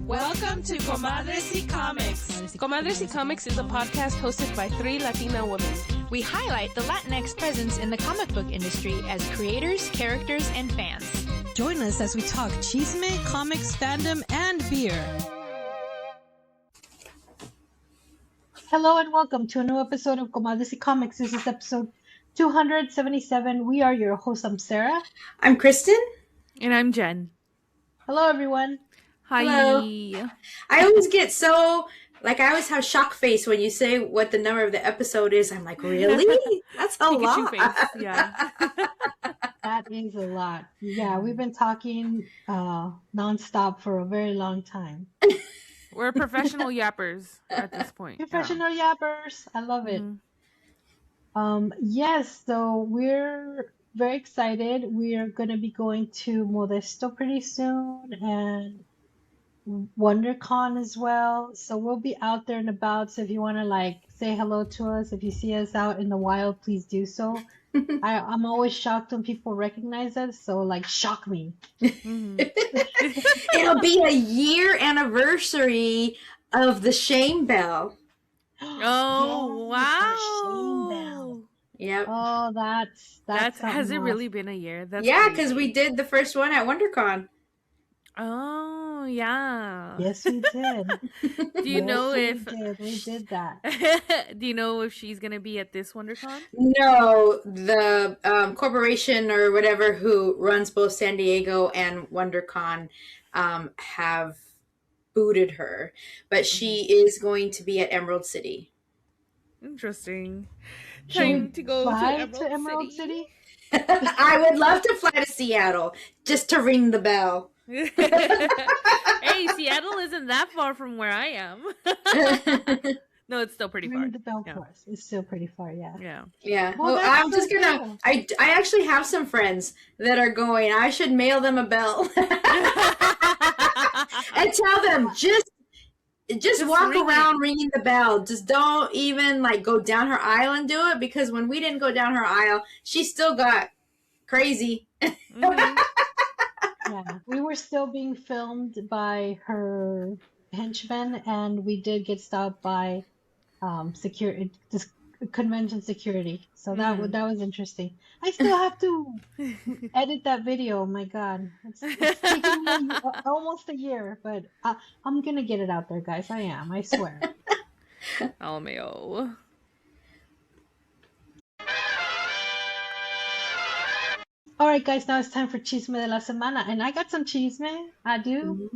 Welcome to Comadres y Comics. Comadres y Comics is a podcast hosted by 3 Latina women. We highlight the Latinx presence in the comic book industry as creators, characters, and fans. Join us as we talk chisme, comics, fandom, and beer. Hello and welcome to a new episode of Comadres y Comics. This is episode 277. We are your hosts. I'm Sarah. I'm Kristen. And I'm Jen. Hello, everyone. Hi. Hello. I always get I always have shock face when you say what the number of the episode is. I'm like, really? That's a lot. Face. Yeah. That is a lot. Yeah, we've been talking nonstop for a very long time. We're professional yappers at this point. Professional yappers. I love it. Yes, so we're very excited. We are going to be going to Modesto pretty soon and WonderCon as well. So we'll be out there and about. So if you want to say hello to us, if you see us out in the wild, please do so. I'm always shocked when people recognize us. So shock me. It'll be a year anniversary of the Shame Bell. Oh, yes, wow. Shame Bell. Yep. Oh, that's has it really been a year? That's because we did the first one at WonderCon. Oh, yeah. Yes, we did. Do you know if we did that? Do you know if she's gonna be at this WonderCon? No, the corporation or whatever who runs both San Diego and WonderCon have booted her, but she is going to be at Emerald City. Interesting. Time to go to Emerald City? I would love to fly to Seattle just to ring the bell. Hey, Seattle isn't that far from where I am. No, it's still pretty far. Ring the bell for us. It's still pretty far, yeah. Yeah. Well, I'm just gonna. Cool. I actually have some friends that are going. I should mail them a bell and tell them just walk around ringing the bell. Just don't even go down her aisle and do it, because when we didn't go down her aisle, she still got crazy. Yeah, we were still being filmed by her henchmen, and we did get stopped by security, convention security. So that was interesting. I still have to edit that video. Oh my God, it's taking me almost a year, but I'm gonna get it out there, guys. I am. I swear. Oh, meo. All right, guys, now it's time for Chisme de la Semana. And I got some chisme. I do.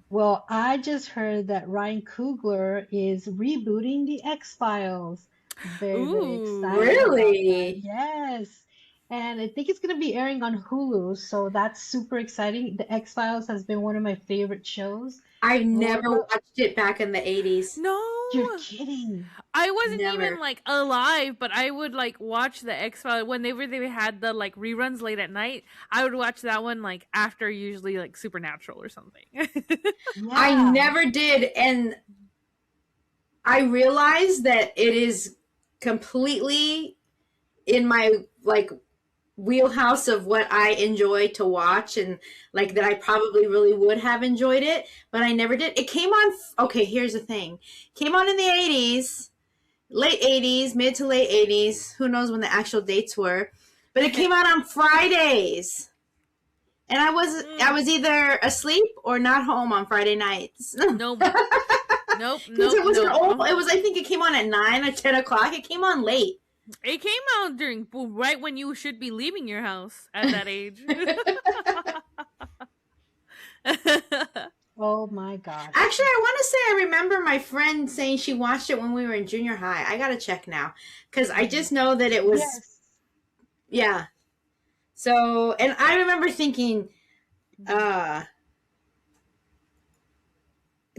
Well, I just heard that Ryan Coogler is rebooting the X-Files. Very excited. Really? Yes. And I think it's going to be airing on HULU. So that's super exciting. The X-Files has been one of my favorite shows. I've never watched it back in the 80s. No. You're kidding. I wasn't even alive, but I would watch the X-Files whenever they had the reruns late at night. I would watch that one after usually Supernatural or something. Yeah. I never did, and I realized that it is completely in my wheelhouse of what I enjoy to watch, and that I probably really would have enjoyed it, but I never did. It came on, okay, here's the thing. Came on in the 80s, late 80s, mid to late 80s. Who knows when the actual dates were, but it came out on Fridays. And I was either asleep or not home on Friday nights. Nope. Nope. Because it was it was, I think it came on at 9 or 10 o'clock. It came on late. It came out right when you should be leaving your house at that age. Oh my gosh. Actually, I want to say I remember my friend saying she watched it when we were in junior high. I got to check now, because I just know that it was, yeah. So, and I remember thinking, it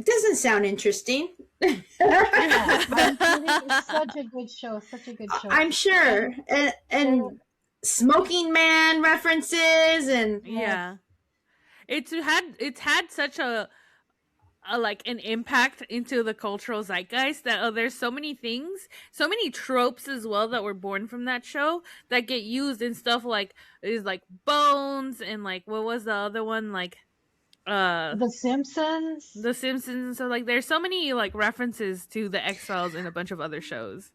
doesn't sound interesting. It's such a good show. I'm sure. And Smoking Man references and it's had such a an impact into the cultural zeitgeist that there's so many things, so many tropes as well that were born from that show that get used in stuff is Bones and what was the other one The Simpsons. The Simpsons and stuff. Like, there's so many like references to the X-Files and a bunch of other shows.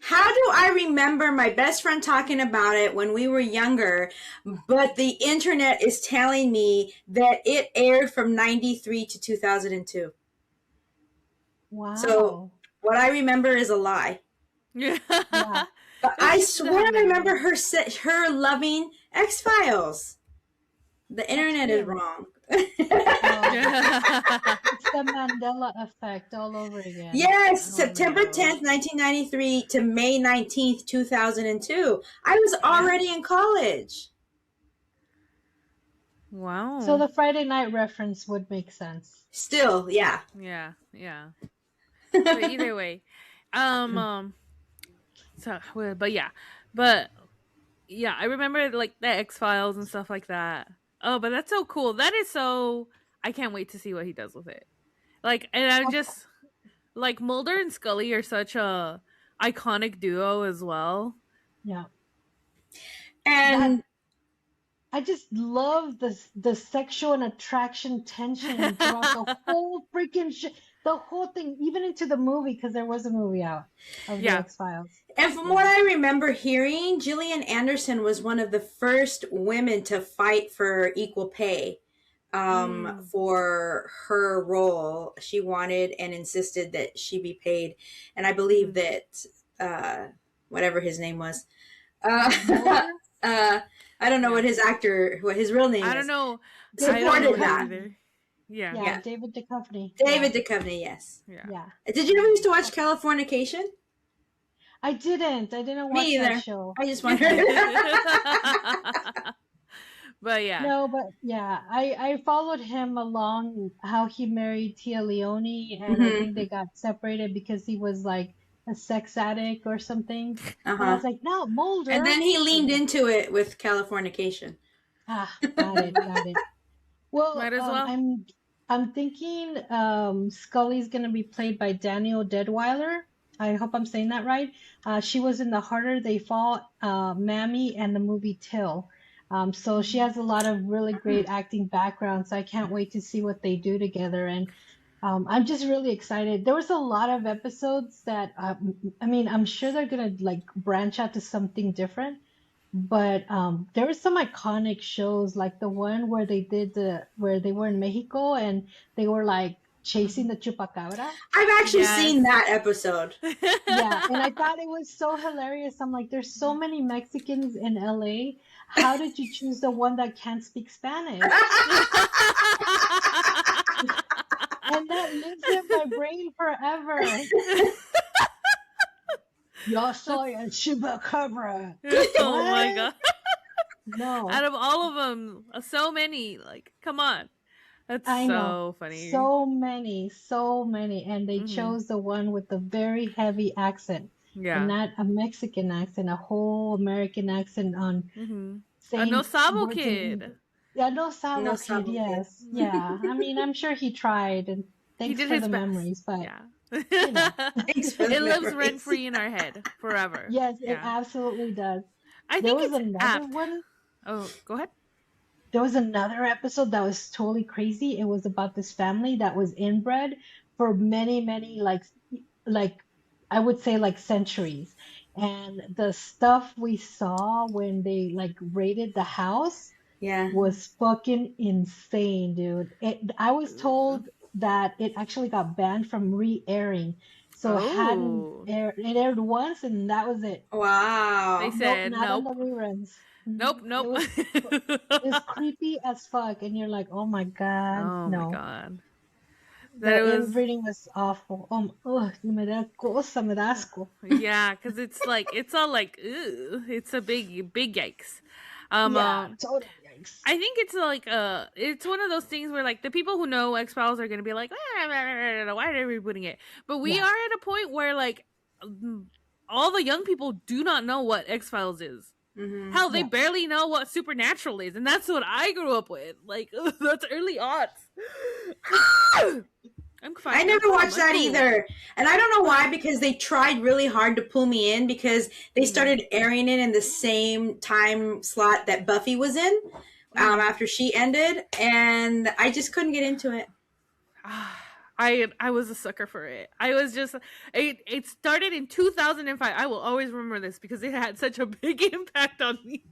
How do I remember my best friend talking about it when we were younger, but the internet is telling me that it aired from 93 to 2002. Wow. So what I remember is a lie. Yeah. Yeah. But I swear I remember her loving X-Files. The internet is wrong. It's the Mandela effect all over again. Yes, September 10th, 1993 to May 19th, 2002. I was already in college. Wow. So the Friday night reference would make sense. Still, yeah. Yeah. But either way, so, but yeah, I remember like the X-Files and stuff like that. Oh, but that's so cool. That is so. I can't wait to see what he does with it. Like, and I'm just like Mulder and Scully are such a iconic duo as well. Yeah. And I just love the sexual and attraction tension throughout the whole freaking the whole thing, even into the movie, because there was a movie out of the X-Files. And from what I remember hearing, Gillian Anderson was one of the first women to fight for equal pay for her role. She wanted and insisted that she be paid. And I believe that whatever his name was, I don't know what his real name is. I don't know. Supported that. Yeah, David Duchovny. David Duchovny, yes. Yeah. Did you ever used to watch Californication? I didn't watch Me either. that show. I just wondered. But yeah. No, but yeah, I followed him along how he married Tia Leone, and I think they got separated because he was like a sex addict or something. And I was like, no, Mulder. And then he leaned into it with Californication. Got it. Well, might as well. I'm thinking Scully's gonna be played by Danielle Deadwyler. I hope I'm saying that right. She was in The Harder They Fall, Mammy, and the movie Till. So she has a lot of really great acting background. So I can't wait to see what they do together. And I'm just really excited. There was a lot of episodes that I'm sure they're gonna like branch out to something different. But there were some iconic shows, like the one where they were in Mexico and they were like chasing the chupacabra. I've actually seen that episode. Yeah, and I thought it was so hilarious. I'm like, there's so many Mexicans in LA. How did you choose the one that can't speak Spanish? And that lives in my brain forever. Yo soy el chupacabra. Oh my god. No. Out of all of them, so many. Like, come on. That's so funny. So many. And they chose the one with the very heavy accent. Yeah. And not a Mexican accent, a whole American accent on a No Sabo kid. Yeah, No Sabo kid, yes. Yeah. I mean, I'm sure he tried, and thanks for the memories, but you know. It lives rent free in our head forever. Yes, it absolutely does. I there think was it's another apt. one. Oh, go ahead. There was another episode that was totally crazy. It was about this family that was inbred for many, many like I would say like centuries. And the stuff we saw when they like raided the house was fucking insane, dude. I was told that it actually got banned from re-airing. So it hadn't aired. It aired once and that was it. Wow. They said not on the reruns. Nope. It was creepy as fuck, and you're like, oh my god, oh no. my god. The reading was awful. Me da asco. Yeah, because it's all like, ew. It's a big yikes. Totally yikes. I think it's like it's one of those things where like the people who know X-Files are gonna be like, why are they rebooting it? But we are at a point where like all the young people do not know what X-Files is. Hell, they barely know what Supernatural is, and that's what I grew up with. Like, that's early aughts. I never watched that either, and I don't know why, because they tried really hard to pull me in because they started airing it in the same time slot that Buffy was in, after she ended, and I just couldn't get into it. I was a sucker for it. I was just it started in 2005. I will always remember this because it had such a big impact on me.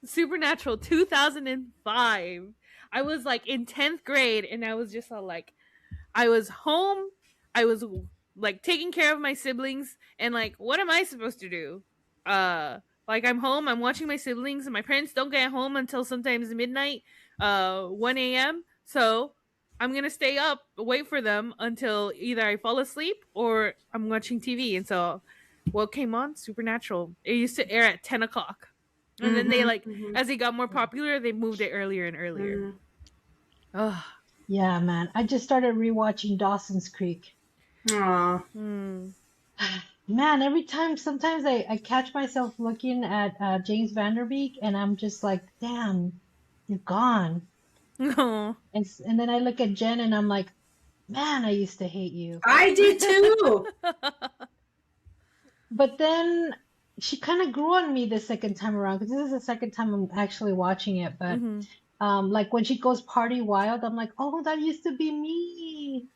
Supernatural 2005. I was like in 10th grade, and I was just like, I was home. I was like taking care of my siblings, and like, what am I supposed to do? Like, I'm home, I'm watching my siblings, and my parents don't get home until sometimes midnight, 1 a.m. So I'm gonna stay up, wait for them until either I fall asleep or I'm watching TV. And so, what came on? Supernatural. It used to air at 10 o'clock. And then they as it got more popular, they moved it earlier and earlier. Oh. Yeah, man. I just started rewatching Dawson's Creek. Aww. Man, every time, sometimes I catch myself looking at James Vanderbeek, and I'm just like, damn, you're gone. No. And then I look at Jen, and I'm like, man, I used to hate you. I did too. But then she kind of grew on me the second time around, because this is the second time I'm actually watching it. But like when she goes party wild, I'm like, oh, that used to be me.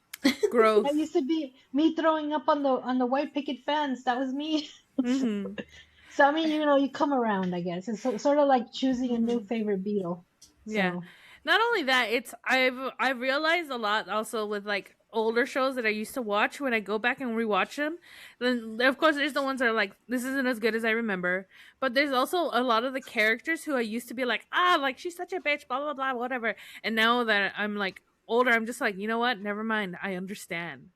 Gross. That used to be me throwing up on the white picket fence. That was me. So I mean, you come around, I guess. It's sort of like choosing a new favorite Beatle. So. Yeah. Not only that, I've realized a lot also with like older shows that I used to watch. When I go back and rewatch them, then of course there's the ones that are like, this isn't as good as I remember. But there's also a lot of the characters who I used to be like, like she's such a bitch, blah blah blah, whatever. And now that I'm like older, I'm just like, you know what? Never mind. I understand.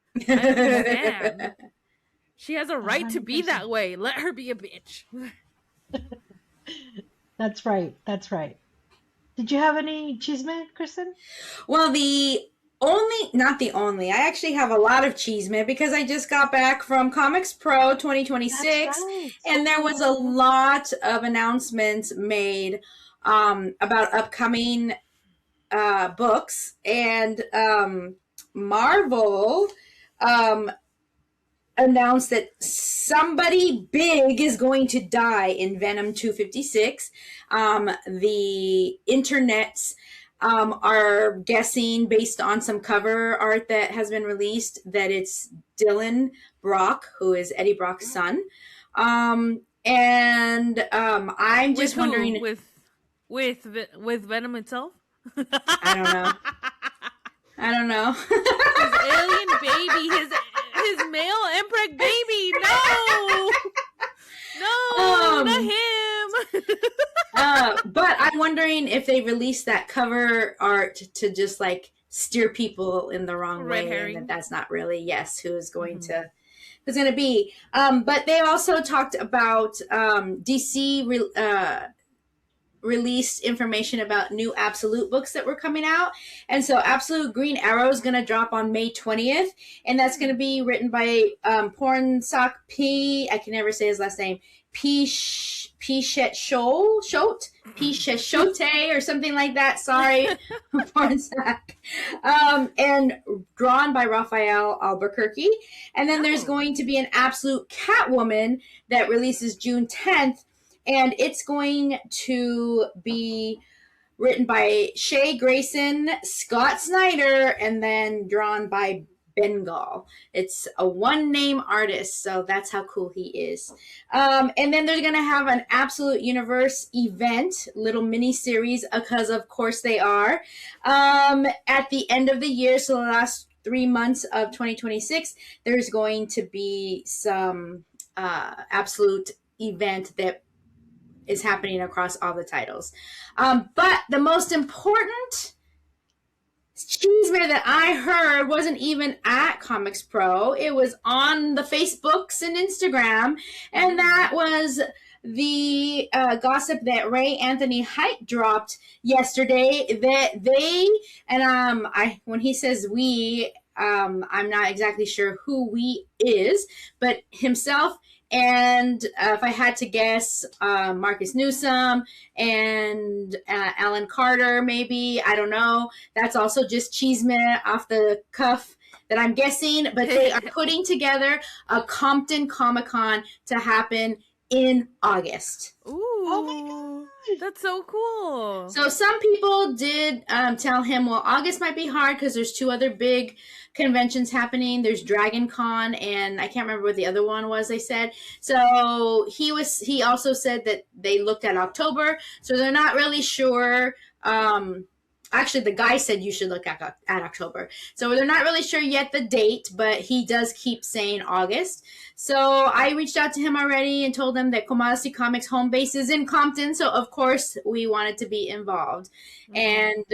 She has a right 100%. To be that way. Let her be a bitch. That's right. That's right. Did you have any chisme, Kristen? Well, not the only. I actually have a lot of chisme because I just got back from Comics Pro 2026, right. And there was a lot of announcements made about upcoming books, and Marvel announced that somebody big is going to die in Venom 256. The internets are guessing, based on some cover art that has been released, that it's Dylan Brock, who is Eddie Brock's son. I'm just wondering, with Venom itself. I don't know. His alien baby, his male Emperor baby. No, not him. But I'm wondering if they released that cover art to just like steer people in the wrong way, and that's not really who's going to be. But they also talked about DC released information about new Absolute books that were coming out. And so Absolute Green Arrow is going to drop on May 20th. And that's going to be written by Pornsak P. I can never say his last name. Pichette or something like that. Sorry, Pornsak. And drawn by Raphael Albuquerque. And then there's going to be an Absolute Catwoman that releases June 10th. And it's going to be written by Shea Grayson, Scott Snyder, and then drawn by Bengal. It's a one-name artist, so that's how cool he is. And then they're going to have an Absolute Universe event, little mini-series, because of course they are, at the end of the year, so the last 3 months of 2026, there's going to be some Absolute event that is happening across all the titles. But the most important chisme that I heard wasn't even at Comics Pro. It was on the Facebooks and Instagram. And that was the gossip that Ray Anthony Height dropped yesterday, that they, and when he says we, I'm not exactly sure who we is, but himself, and if I had to guess, Marcus Newsom and Alan Carter, maybe. I don't know. That's also just chisme off the cuff that I'm guessing. But they are putting together a Compton Comic-Con to happen in August. Ooh. Oh my God. That's so cool. So some people did tell him, well, August might be hard because there's 2 other big conventions happening. There's Dragon Con, and I can't remember what the other one was, they said. So he also said that they looked at October, so they're not really sure. Actually, the guy said you should look at October. So they're not really sure yet the date, but he does keep saying August. So I reached out to him already and told him that Commodity Comics home base is in Compton. So, of course, we wanted to be involved. And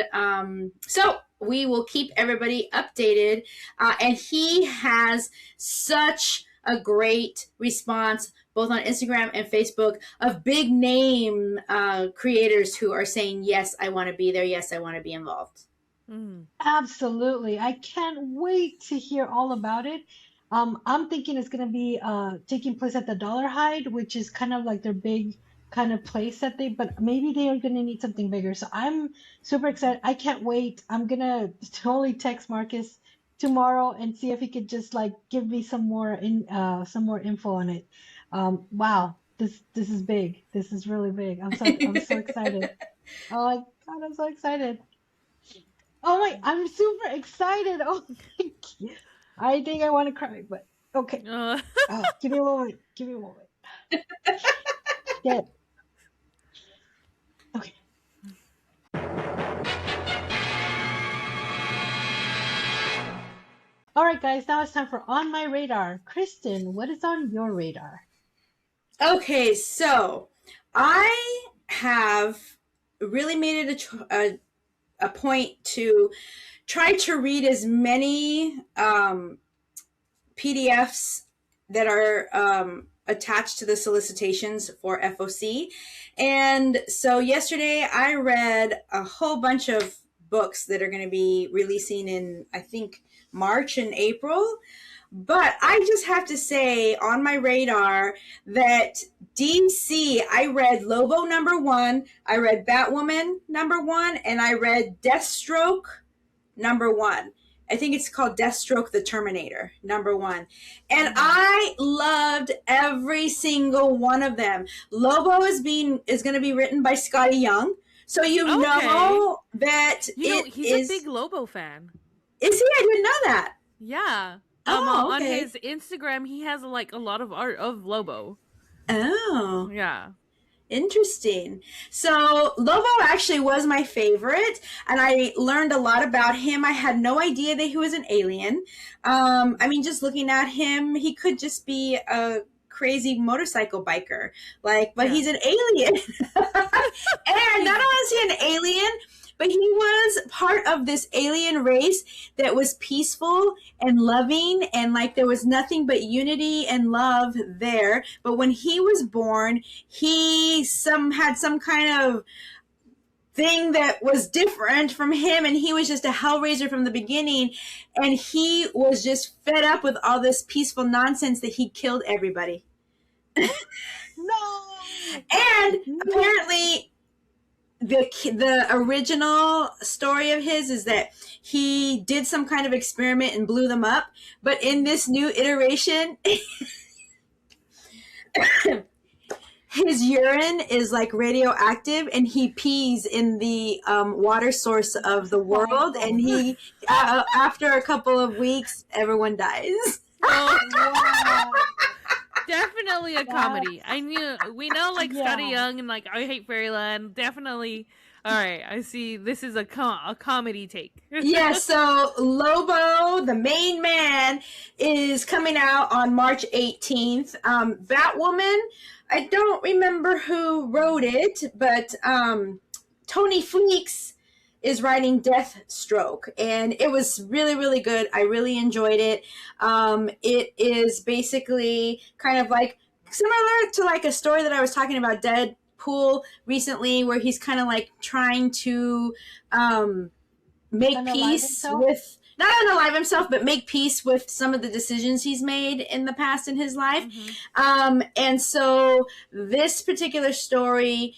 so we will keep everybody updated. And he has such a great response both on Instagram and Facebook of big name creators who are saying, yes, I want to be there. Yes, I want to be involved. Absolutely. I can't wait to hear all about it. I'm thinking it's going to be taking place at the Dollar Hide, which is kind of like their big kind of place but maybe they are going to need something bigger. So I'm super excited. I can't wait. I'm going to totally text Marcus tomorrow and see if he could just like give me some more info on it. Wow, this is big. This is really big. I'm so excited. Oh my God, I'm so excited. Oh my, I'm super excited. Oh, I think I want to cry, but okay. Give me a moment. Yeah. Okay. All right, guys, now it's time for On My Radar. Kristen, what is on your radar? Okay, so I have really made it a point to try to read as many PDFs that are attached to the solicitations for FOC. And so yesterday I read a whole bunch of books that are going to be releasing in, I think, March and April. But I just have to say on my radar that DC, I read Lobo #1, I read Batwoman #1, and I read Deathroke #1. I think it's called Deathroke the Terminator #1. And I loved every single one of them. Lobo is going to be written by Scotty Young. So know that he's a big Lobo fan. Is he? I didn't know that. Yeah. Okay. On his Instagram, he has like a lot of art of Lobo. Oh. Yeah. Interesting. So Lobo actually was my favorite, and I learned a lot about him. I had no idea that he was an alien. I mean, just looking at him, he could just be a crazy motorcycle biker, but he's an alien. And not only is he an alien, but he was part of this alien race that was peaceful and loving, and there was nothing but unity and love there. But when he was born, he had some kind of thing that was different from him, and he was just a hellraiser from the beginning, and he was just fed up with all this peaceful nonsense that he killed everybody. No! And apparently the original story of his is that he did some kind of experiment and blew them up, but in this new iteration his urine is radioactive, and he pees in the water source of the world, and he after a couple of weeks everyone dies. Oh, wow. Definitely a comedy. We know Scotty Young and I Hate Fairyland. Definitely. All right, I see. This is a comedy take. Yeah, so Lobo, the main man, is coming out on March 18th. Batwoman, I don't remember who wrote it, but Tony Fleeks is writing Deathstroke, and it was really, really good. I really enjoyed it. It is basically kind of similar to a story that I was talking about, Deadpool, recently, where he's kind of trying to make peace with, not unalive himself, but make peace with some of the decisions he's made in the past in his life. Mm-hmm. And so this particular story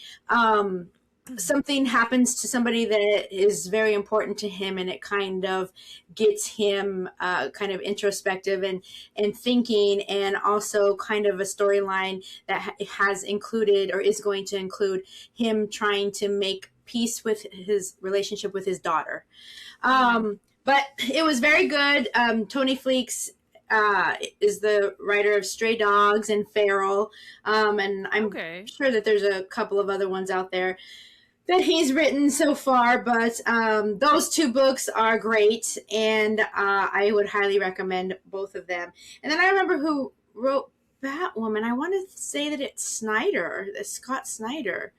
something happens to somebody that is very important to him, and it kind of gets him kind of introspective and thinking, and also kind of a storyline that has included or is going to include him trying to make peace with his relationship with his daughter. But it was very good. Tony Fleeks is the writer of Stray Dogs and Feral, and I'm sure that there's a couple of other ones out there that he's written so far, but those two books are great, and I would highly recommend both of them. And then I remember who wrote Batwoman. I want to say that it's Snyder, Scott Snyder.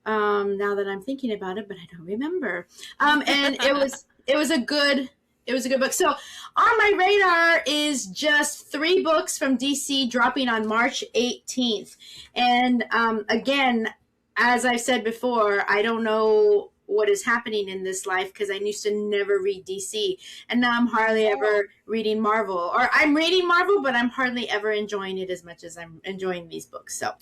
Now that I'm thinking about it, but I don't remember. And it was a good book. So on my radar is just 3 books from DC dropping on March 18th. And again, as I've said before, I don't know what is happening in this life because I used to never read DC. And now I'm hardly ever reading Marvel. Or I'm reading Marvel, but I'm hardly ever enjoying it as much as I'm enjoying these books. So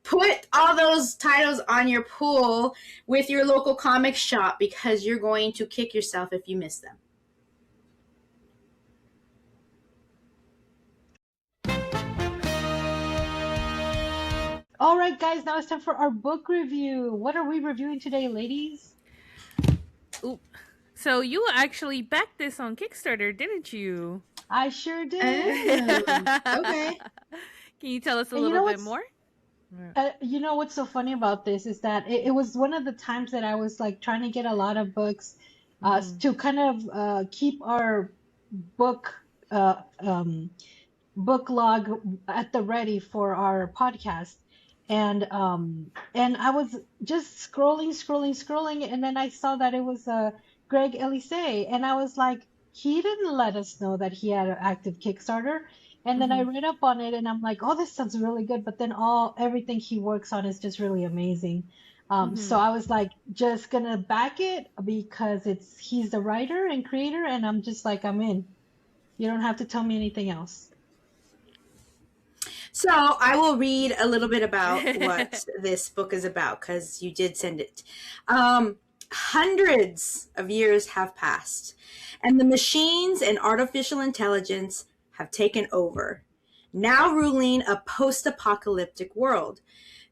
put all those titles on your pull with your local comic shop because you're going to kick yourself if you miss them. All right, guys, now it's time for our book review. What are we reviewing today, ladies? Ooh. So you actually backed this on Kickstarter, didn't you? I sure did. Okay. Can you tell us a little bit more? You know what's so funny about this is that it was one of the times that I was like trying to get a lot of books to kind of keep our book book log at the ready for our podcast. And I was just scrolling, and then I saw that it was Greg Elysée, and I was like, he didn't let us know that he had an active Kickstarter. And then I read up on it, and I'm like, oh, this sounds really good. But then everything he works on is just really amazing. So I was like, just gonna back it because he's the writer and creator, and I'm just like, I'm in. You don't have to tell me anything else. So I will read a little bit about what this book is about because you did send it. Hundreds of years have passed, and the machines and artificial intelligence have taken over, now ruling a post-apocalyptic world.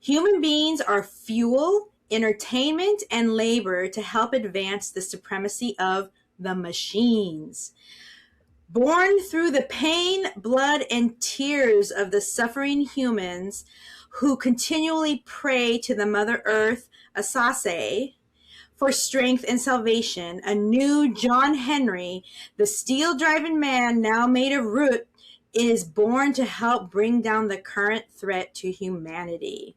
Human beings are fuel, entertainment, and labor to help advance the supremacy of the machines. Born through the pain, blood, and tears of the suffering humans who continually pray to the Mother Earth, Elysée, for strength and salvation, a new John Henry, the steel-driving man now made of root, is born to help bring down the current threat to humanity.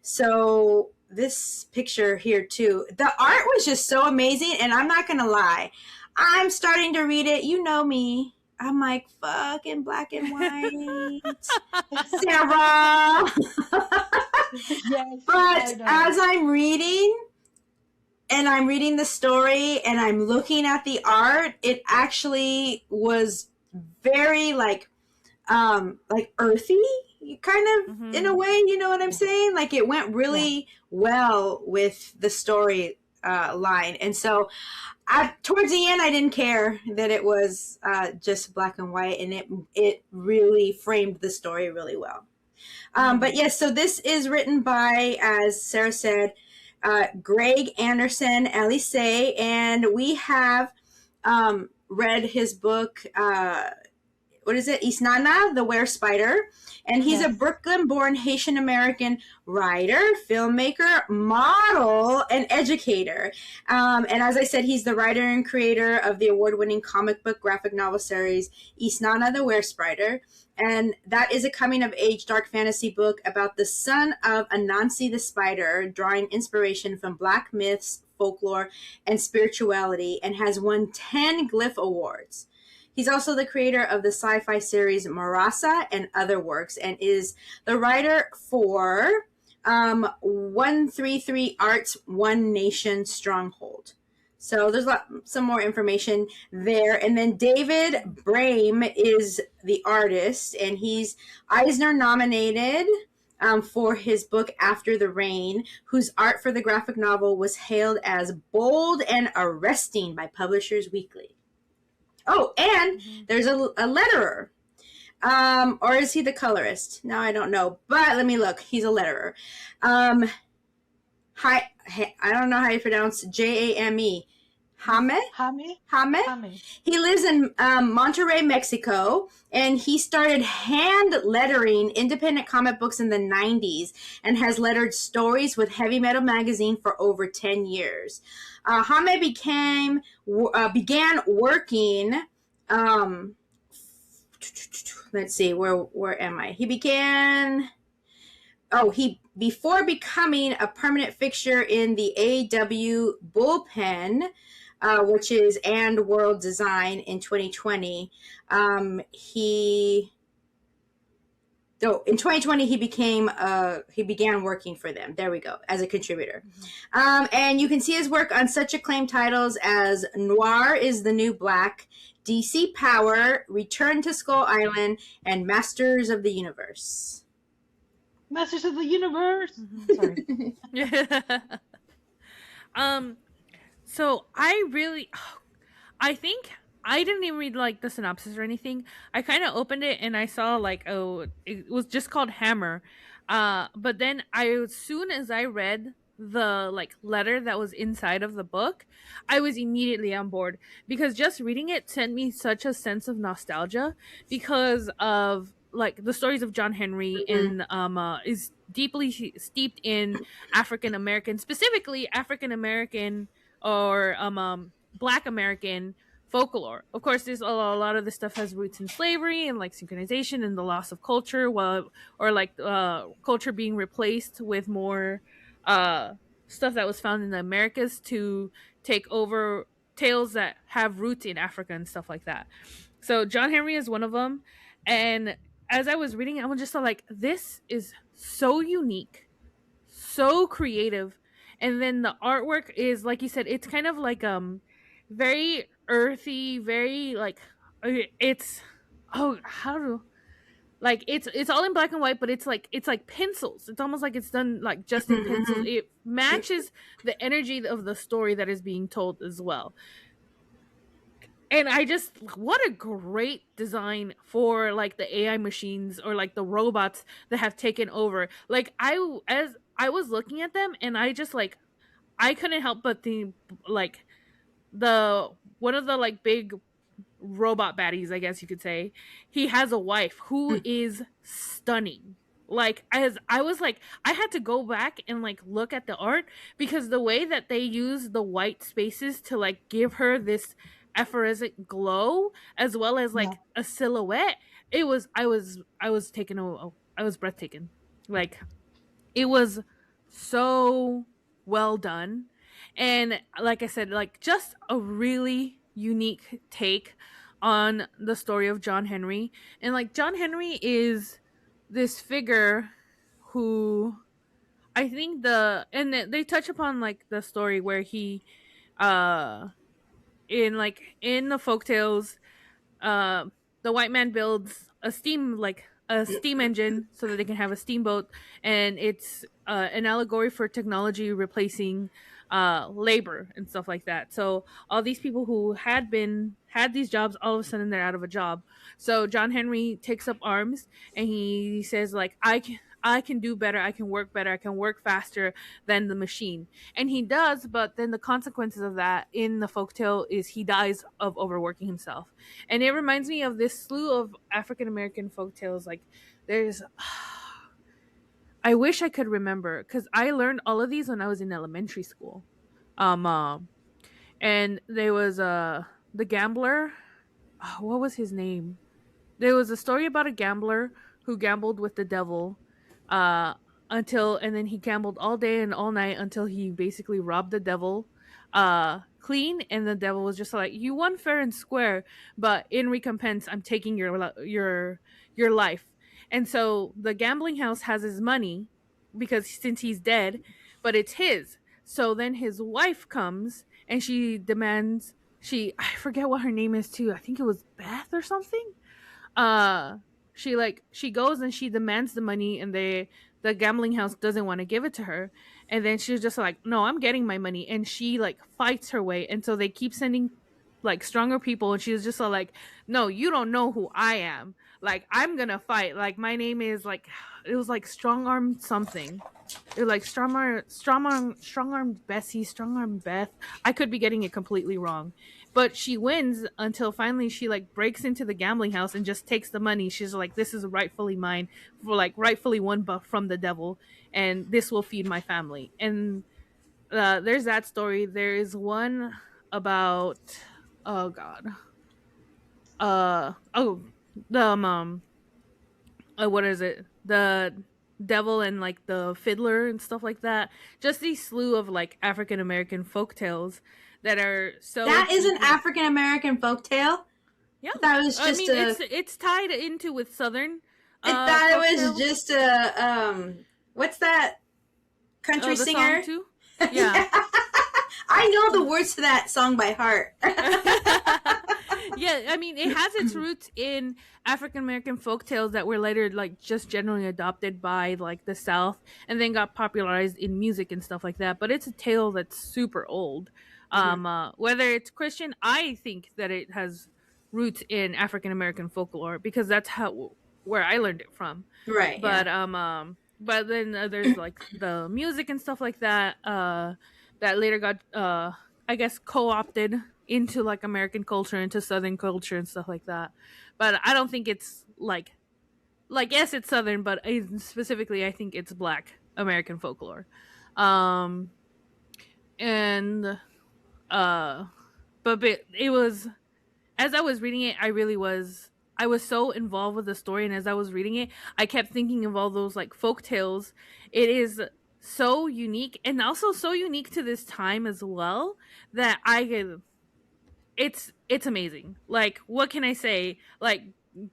So this picture here too, the art was just so amazing, and I'm not gonna lie, I'm starting to read it. You know me. I'm like, fucking black and white. Sarah. Yes, but as I'm reading, and I'm reading the story, and I'm looking at the art, it actually was very like earthy, kind of in a way, you know what I'm saying? Like it went really well with the story line. And so towards the end, I didn't care that it was just black and white, and it really framed the story really well. But yes, so this is written by, as Sarah said, Greg Anderson Elysée, and we have read his book, what is it? Isnana, the Were Spider. And he's a Brooklyn-born Haitian-American writer, filmmaker, model, and educator. And as I said, he's the writer and creator of the award-winning comic book graphic novel series, Isnana, the Were Spider. And that is a coming-of-age dark fantasy book about the son of Anansi the Spider, drawing inspiration from Black myths, folklore, and spirituality, and has won 10 Glyph Awards. He's also the creator of the sci-fi series Marasa and other works, and is the writer for 133 Arts, One Nation Stronghold. So there's some more information there. And then David Brame is the artist, and he's Eisner nominated for his book After the Rain, whose art for the graphic novel was hailed as bold and arresting by Publishers Weekly. Oh, and there's a letterer. Or is he the colorist? No, I don't know. But let me look. He's a letterer. I don't know how you pronounce Jame. Jame. He lives in Monterrey, Mexico, and he started hand lettering independent comic books in the 90s and has lettered stories with Heavy Metal magazine for over 10 years. Jame began working. Let's see, where am I? Before becoming a permanent fixture in the AW Bullpen, which is And World Design in 2020, in 2020 he began working for them. There we go, as a contributor. And you can see his work on such acclaimed titles as Noir is the New Black, DC Power, Return to Skull Island, and Masters of the Universe. Masters of the Universe. Sorry. So I think I didn't even read like the synopsis or anything. I kind of opened it and I saw like, oh, it was just called Hammer. But then as soon as I read the like letter that was inside of the book, I was immediately on board, because just reading it sent me such a sense of nostalgia because of like the stories of John Henry, and is deeply steeped in African American, specifically African American or Black American folklore. Of course, there's a lot of this stuff has roots in slavery and like synchronization and the loss of culture, or like culture being replaced with more stuff that was found in the Americas to take over tales that have roots in Africa and stuff like that. So John Henry is one of them. And as I was reading it, I was just like, this is so unique, so creative. And then the artwork is, like you said, it's kind of like very earthy, very like it's it's all in black and white, but it's like pencils. It's almost like it's done like just in pencils. It matches the energy of the story that is being told as well. And what a great design for like the AI machines or like the robots that have taken over. Like as I was looking at them, and I just like, I couldn't help but think like one of the like big robot baddies, I guess you could say, he has a wife who is stunning. Like, as I was like, I had to go back and like look at the art, because the way that they use the white spaces to like give her this effervescent glow, as well as like a silhouette, I was breathtaking. Like, it was so well done. And like I said, like just a really unique take on the story of John Henry. And like, John Henry is this figure who I think they touch upon like the story where he in the folktales, the white man builds a steam engine so that they can have a steamboat, and it's an allegory for technology replacing labor and stuff like that. So all these people who had these jobs, all of a sudden they're out of a job. So John Henry takes up arms and he says like, I can do better, I can work better, I can work faster than the machine. And he does, but then the consequences of that in the folktale is he dies of overworking himself. And it reminds me of this slew of African American folktales. Like, there's I wish I could remember, because I learned all of these when I was in elementary school. And there was the gambler. What was his name? There was a story about a gambler who gambled with the devil, and then he gambled all day and all night until he basically robbed the devil clean, and the devil was just like, you won fair and square, but in recompense I'm taking your life. And so the gambling house has his money, because since he's dead, but it's his. So then his wife comes and she demands, I forget what her name is too, I think it was Beth or something. She goes and she demands the money, and the gambling house doesn't want to give it to her, and then she's just like, no, I'm getting my money, and she like fights her way, and so they keep sending like stronger people, and she's just like, no, you don't know who I am, like I'm gonna fight, like my name is like, it was like strong arm something, it was like strong arm Bessie, strong arm Beth, I could be getting it completely wrong, but she wins until finally she like breaks into the gambling house and just takes the money. She's like, this is rightfully mine, for like rightfully won from the devil, and this will feed my family. And there's that story. There is one about, oh god, oh, the what is it, the devil and like the fiddler and stuff like that, just these slew of like African American folk tales that are so, that is an African American folktale. yeah, That was just it's tied into with Southern. I thought it was folktales. just a what's that country The singer? song too. Yeah. I know the words to that song by heart. Yeah, I mean, it has its roots in African American folk tales that were later like just generally adopted by like the South, and then got popularized in music and stuff like that. But it's a tale that's super old. Whether it's Christian, I think that it has roots in African American folklore because that's where I learned it from. Right. But yeah. but then there's like the music and stuff like that that later got I guess co-opted into like American culture, into Southern culture and stuff like that. But I don't think it's like yes, it's Southern, but specifically I think it's Black American folklore. And but it was, as I was reading it, I was so involved with the story, and as I was reading it, I kept thinking of all those like folk tales. It is so unique, and also so unique to this time as well, that it's amazing. Like, what can I say? Like,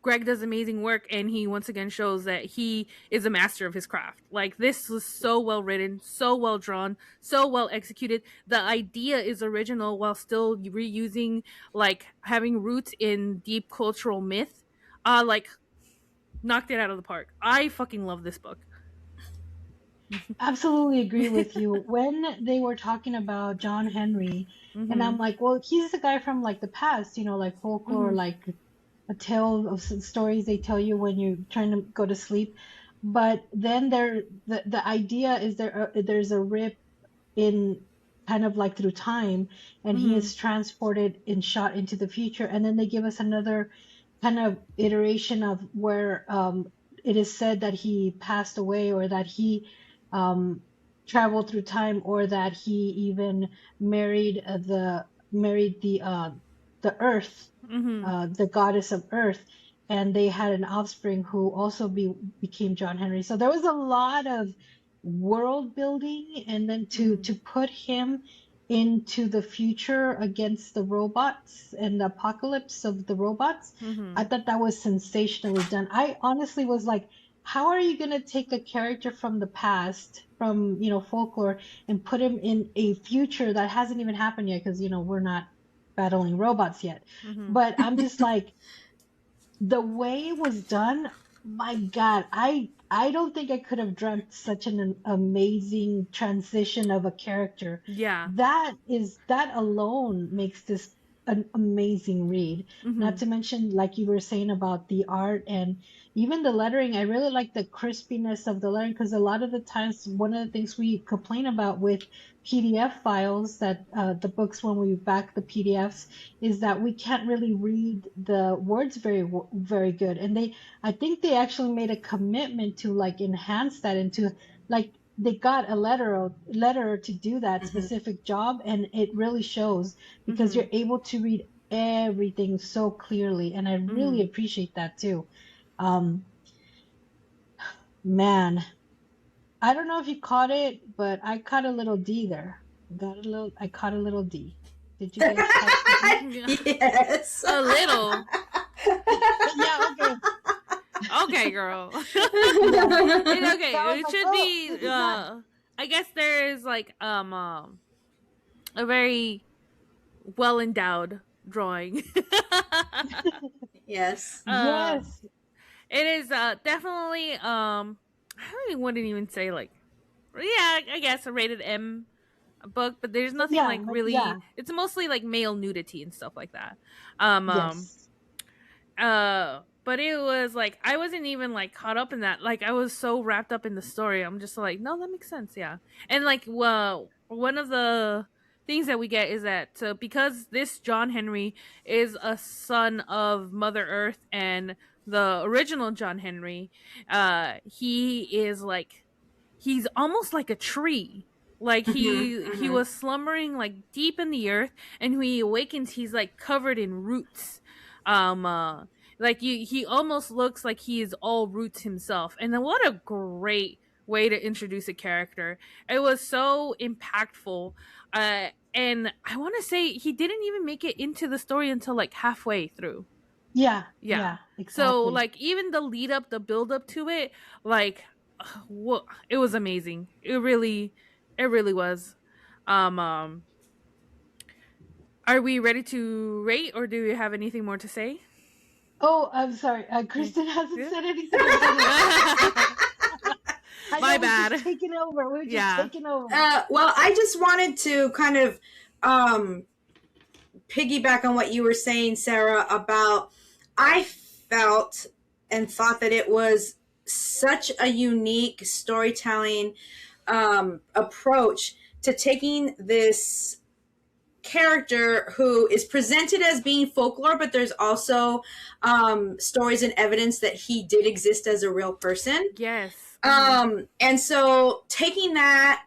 Greg does amazing work, and he once again shows that he is a master of his craft. Like, this was so well written, so well drawn, so well executed. The idea is original while still reusing, like, having roots in deep cultural myth. Like, knocked it out of the park. I fucking love this book. Absolutely agree with you. When they were talking about John Henry, and I'm like, well, he's the guy from like the past, like folklore, like a tale of some stories they tell you when you're trying to go to sleep. But then the idea is there's a rip in kind of like through time, and he is transported and shot into the future, and then they give us another kind of iteration of where it is said that he passed away, or that he traveled through time, or that he even married the earth, the goddess of earth, and they had an offspring who also became John Henry. So there was a lot of world building, and then to put him into the future against the robots and the apocalypse of the robots, I thought that was sensationally done. I honestly was like, how are you going to take a character from the past, from folklore, and put him in a future that hasn't even happened yet, because we're not battling robots yet. But I'm just like, the way it was done, my God, I don't think I could have dreamt such an amazing transition of a character. Yeah. That alone makes this an amazing read. Not to mention, like you were saying about the art and even the lettering. I really like the crispiness of the lettering, because a lot of the times one of the things we complain about with PDF files, that the books, when we back the PDFs, is that we can't really read the words very good. And I think they actually made a commitment to like enhance that, and to like, they got a letterer to do that specific job, and it really shows, because you're able to read everything so clearly, and I really appreciate that too. Man, I don't know if you caught it, but I caught a little D there. I caught a little D. Did you guys catch the D? Yes. A little. Yeah, okay. Okay, girl. Okay, it should be. I guess there is like a very well endowed drawing. Yes. Yes. It is definitely I wouldn't even say like, yeah, I guess a rated M book, but there's nothing like really. Yeah. It's mostly like male nudity and stuff like that. Yes. But it was like I wasn't even like caught up in that. Like I was so wrapped up in the story. I'm just like, no, that makes sense, yeah. And like, well, one of the things that we get is that because this John Henry is a son of Mother Earth and the original John Henry, he is like he's almost like a tree. Like he was slumbering like deep in the earth, and when he awakens, he's like covered in roots. Like he almost looks like he is all roots himself. And then what a great way to introduce a character. It was so impactful. And I want to say he didn't even make it into the story until like halfway through. Yeah. Exactly. So like even the lead up, the build up to it, like it was amazing. It really was. Are we ready to rate, or do you have anything more to say? Oh, I'm sorry. Kristen hasn't said anything. My bad. We're just taking over. We're just taking over. Well, I just wanted to kind of piggyback on what you were saying, Sarah, about I felt and thought that it was such a unique storytelling approach to taking this character who is presented as being folklore, but there's also stories and evidence that he did exist as a real person. Yes. And so taking that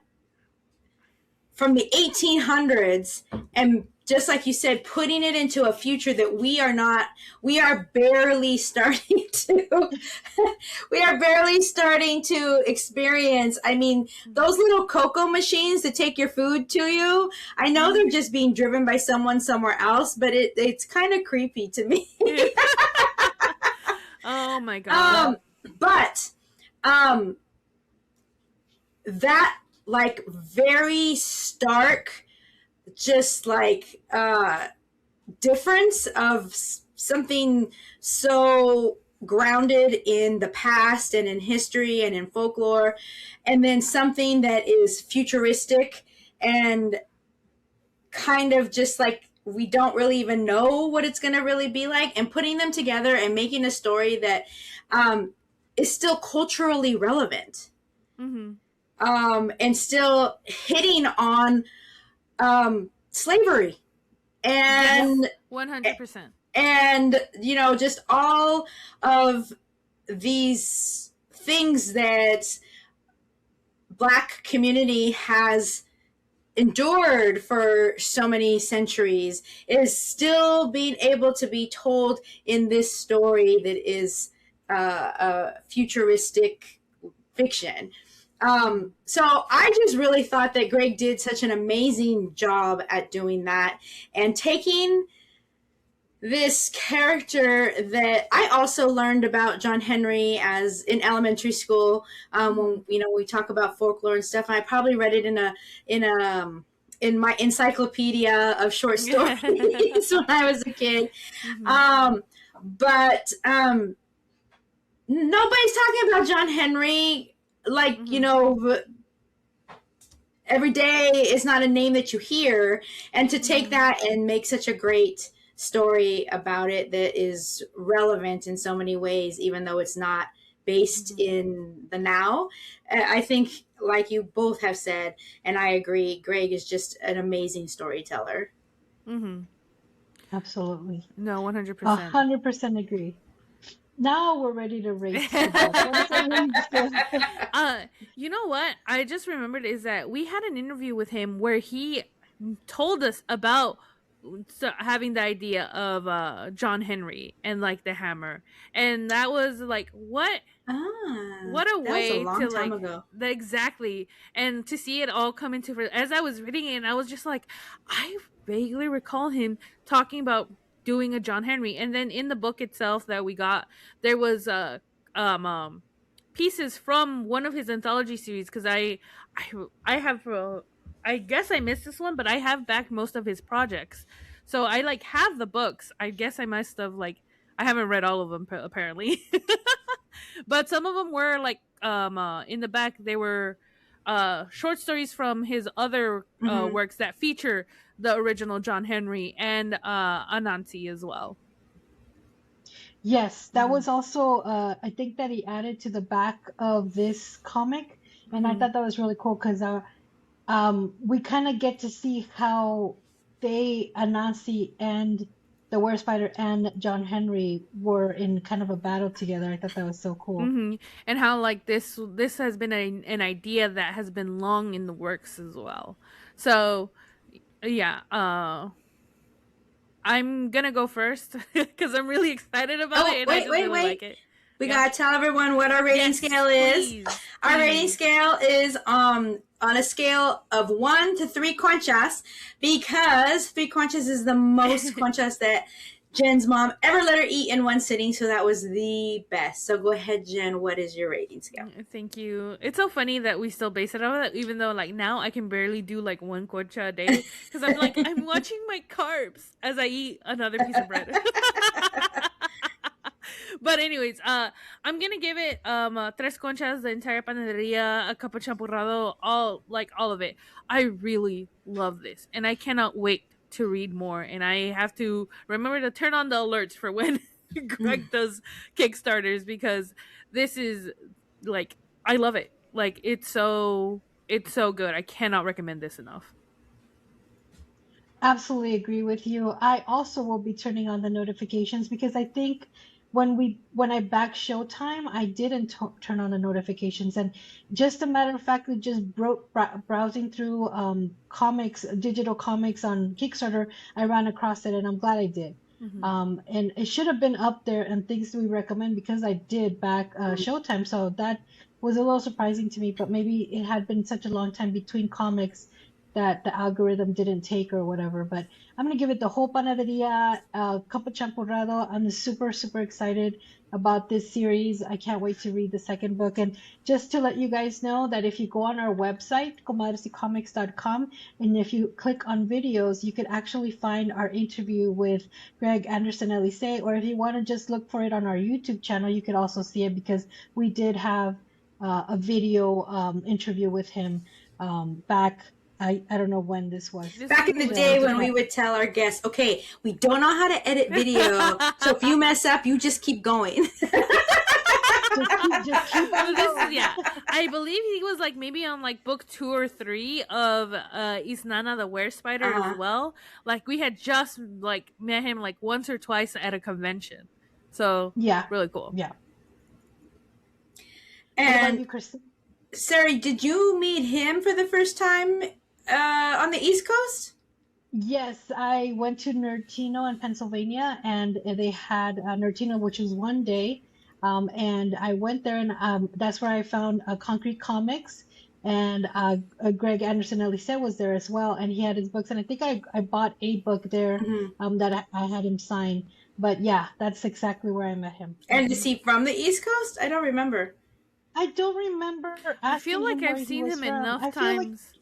from the 1800s and just like you said, putting it into a future that we are barely starting to experience. I mean, those little cocoa machines that take your food to you, I know they're just being driven by someone somewhere else, but it's kind of creepy to me. Oh my God. But that like very stark, just like difference of something so grounded in the past and in history and in folklore, and then something that is futuristic and kind of just like we don't really even know what it's going to really be like, and putting them together and making a story that is still culturally relevant. Mm-hmm. And still hitting on slavery and 100%. And just all of these things that Black community has endured for so many centuries is still being able to be told in this story that is a futuristic fiction. So I just really thought that Greg did such an amazing job at doing that and taking this character that I also learned about John Henry as in elementary school. When we talk about folklore and stuff, I probably read it in my encyclopedia of short stories when I was a kid. Mm-hmm. But nobody's talking about John Henry. Like, every day is not a name that you hear. And to take that and make such a great story about it that is relevant in so many ways, even though it's not based in the now. I think, like you both have said, and I agree, Greg is just an amazing storyteller. Mm-hmm. Absolutely. No, 100%. 100% agree. Now we're ready to rate. You know what? I just remembered is that we had an interview with him where he told us about having the idea of John Henry and like the hammer, and that was like what a way to like ago. Exactly, and to see it all come into as I was reading it, and I was just like, I vaguely recall him talking about doing a John Henry. And then in the book itself that we got, there was pieces from one of his anthology series, because I have I guess I missed this one, but I have backed most of his projects, so I like have the books. I guess I must have I haven't read all of them apparently. But some of them were like in the back they were short stories from his other works that feature the original John Henry and Anansi as well. Yes, that was also I think that he added to the back of this comic, and I thought that was really cool because we kind of get to see how Anansi and the Were Spider and John Henry were in kind of a battle together. I thought that was so cool. And how like this has been an idea that has been long in the works as well. So yeah, I'm gonna go first because I'm really excited about it. And I just really like it. We gotta tell everyone what our rating scale is. Please. Our rating scale is on a scale of 1 to 3 conchas, because 3 conchas is the most conchas that Jen's mom ever let her eat in one sitting, so that was the best. So go ahead, Jen. What is your rating scale? Thank you. It's so funny that we still base it on it, even though like now I can barely do like 1 concha a day because I'm like I'm watching my carbs as I eat another piece of bread. But anyways, I'm gonna give it tres conchas, the entire panaderia, a cup of champurrado, all of it. I really love this, and I cannot wait to read more. And I have to remember to turn on the alerts for when Greg does Kickstarters, because this is like I love it. Like it's so good. I cannot recommend this enough. Absolutely agree with you. I also will be turning on the notifications because I think when I back Showtime, I didn't turn on the notifications, and just a matter of fact, just browsing through digital comics on Kickstarter, I ran across it, and I'm glad I did. And it should have been up there and things we recommend because I did back Showtime, so that was a little surprising to me. But maybe it had been such a long time between comics that the algorithm didn't take or whatever. But I'm going to give it the whole panaderia, a cup of champurrado. I'm super, super excited about this series. I can't wait to read the second book. And just to let you guys know that if you go on our website, comadresycomics.com, and if you click on videos, you could actually find our interview with Greg Anderson Elysée, or if you want to just look for it on our YouTube channel, you could also see it because we did have a video interview with him back. I don't know when this was. Back in the day when we would tell our guests, okay, we don't know how to edit video, so if you mess up, you just keep going. just keep on going. Yeah, I believe he was like maybe on like book 2 or 3 of Isnana the Were Spider as well. Like we had just like met him like once or twice at a convention. So yeah, really cool. Yeah. And Sari, did you meet him for the first time on the East Coast? Yes, I went to Nerdtino in Pennsylvania, and they had Nerdtino, which was one day, and I went there, and that's where I found Concrete Comics, and Greg Anderson Elysée was there as well, and he had his books, and I think I bought a book there that I had him sign. But yeah, that's exactly where I met him. And is he from the East Coast? I don't remember. I don't remember. I feel like I've seen him enough times.